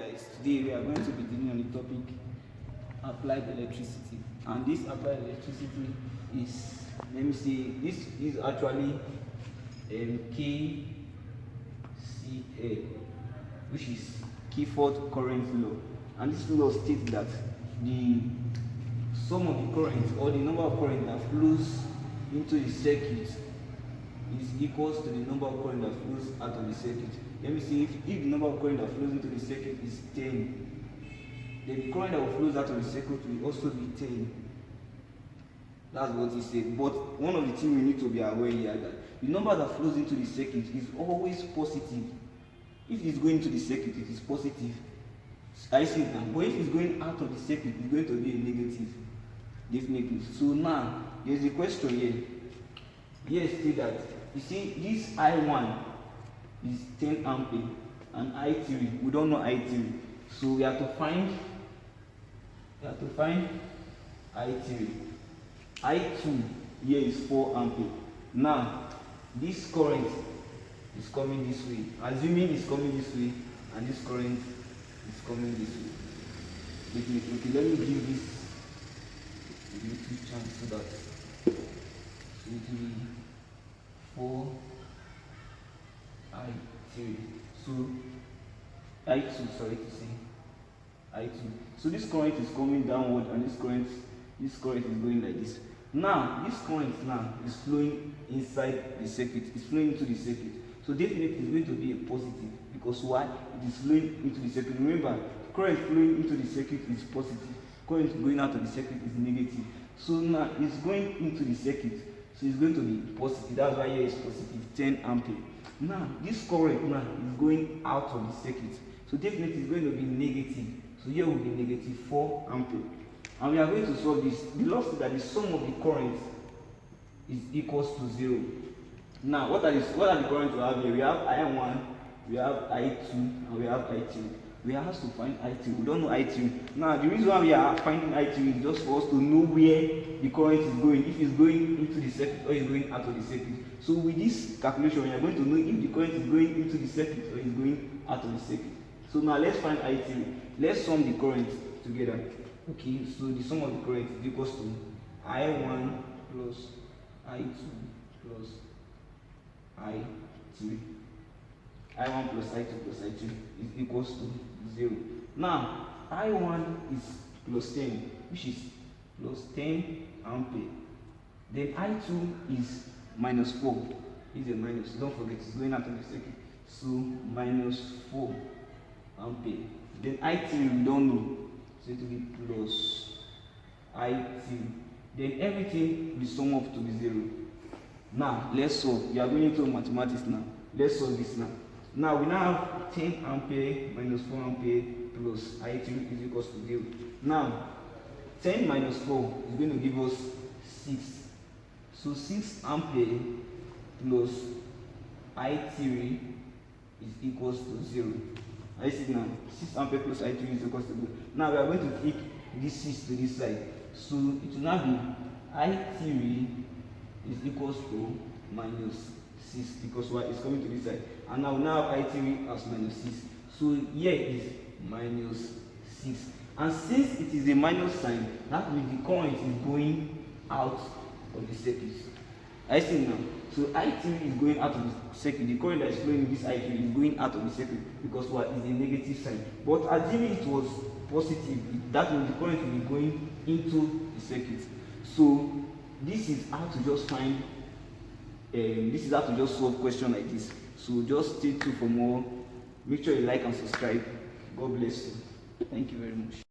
guys, today we are going to be dealing on the topic applied electricity, and this applied electricity is, let me see, this is actually KCL, which is Kirchoff current law, and this law states that the sum of the current or the number of current that flows into the circuit is equals to the number of current that flows out of the circuit. Let me see, if the number of current that flows into the circuit is 10, then the current that flows out of the circuit will also be 10. That's what he said. But one of the things we need to be aware here that the number that flows into the circuit is always positive. If it's going to the circuit, it is positive. I see it now. But if it's going out of the circuit, it's going to be a negative. Definitely. So now there's a question here. Here state that you see this I1 is 10 ampere and I3, we don't know I3, so we have to find I3. I2 here is 4 ampere. Now this current is coming this way, assuming it's coming this way, and this current is coming this way. Okay, let me give this a little chance so that it will be 4 I3. So I2, sorry to say I2. So this current is coming downward, and this current is going like this. Now this current now is flowing inside the circuit, it's flowing into the circuit. So definitely it's going to be a positive, because why? It is flowing into the circuit. Remember, current flowing into the circuit is positive, current going out of the circuit is negative. So now it's going into the circuit, so it's going to be positive. That's why here is positive 10 ampere. Now this current now is going out of the circuit, so definitely it's going to be negative. So here will be negative 4 ampere. And we are going to solve this. The law says that the sum of the current is equals to 0. Now what are the currents we have here? We have I1, we have I2, and we have I3. We are asked to find I3. We don't know I3. Now the reason why we are finding I3 is just for us to know where the current is going, if it's going into the circuit or it's going out of the circuit. So with this calculation, we are going to know if the current is going into the circuit or is going out of the circuit. So now let's find I3. Let's sum the currents together. Okay, so the sum of the current is equals to I1 plus I2 plus I3. I1 plus I2 plus I3 is equals to 0. Now I1 is plus 10, which is plus 10 ampere. Then I2 is minus 4. Is a minus, don't forget, it's going out of the circuit. So minus 4 ampere. Then I3 we don't know, so it will be plus I3. Then everything will sum up to be 0. Now let's solve. We are going into mathematics now. Let's solve this now. Now we now have 10 ampere minus 4 ampere plus I3 is equals to 0. Now 10 minus 4 is going to give us 6. So 6 ampere plus I3 is equals to 0. I see now 6 ampere plus I3 is equals to 0. Now we are going to take this 6 to this side. So it will now be I3 is equals to minus 6, because why is coming to this side, and now have I3 as minus 6. So here is minus 6, and since it is a minus sign, that means the current is going out of the circuit. I see now. So I3 is going out of the circuit. The current that is flowing in this I3 is going out of the circuit, because what is a negative sign. But assuming it was positive, that means the current will be going into the circuit. So this is how to just find. This is how to just solve question like this. So just stay tuned for more. Make sure you like and subscribe. God bless you. Thank you very much.